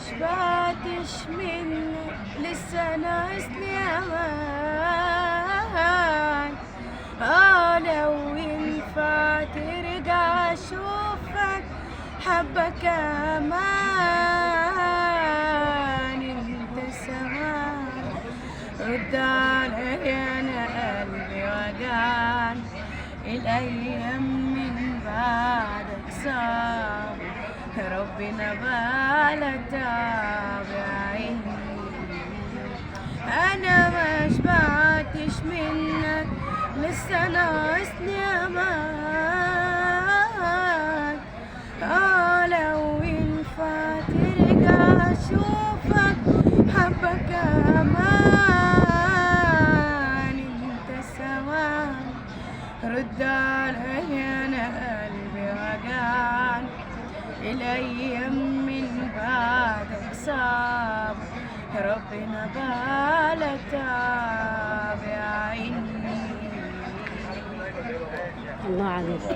شبعتش منك لسه ناقصني امان. لو ينفع ترجع اشوفك حبة كمان. انت سمان رد عليا انا قلبي وجعان. الايام من بعدك صعب ربنا بلا تعب يا عيني. انا ما شبعتش منك لسه ناقصني امان. لو ينفع ترجع اشوفك حبة كمان. انت سواء رد عليا انا قلبي وجعان. الايام من بعدك صعب ربنا بلا تعب يا عيني. الله عليك.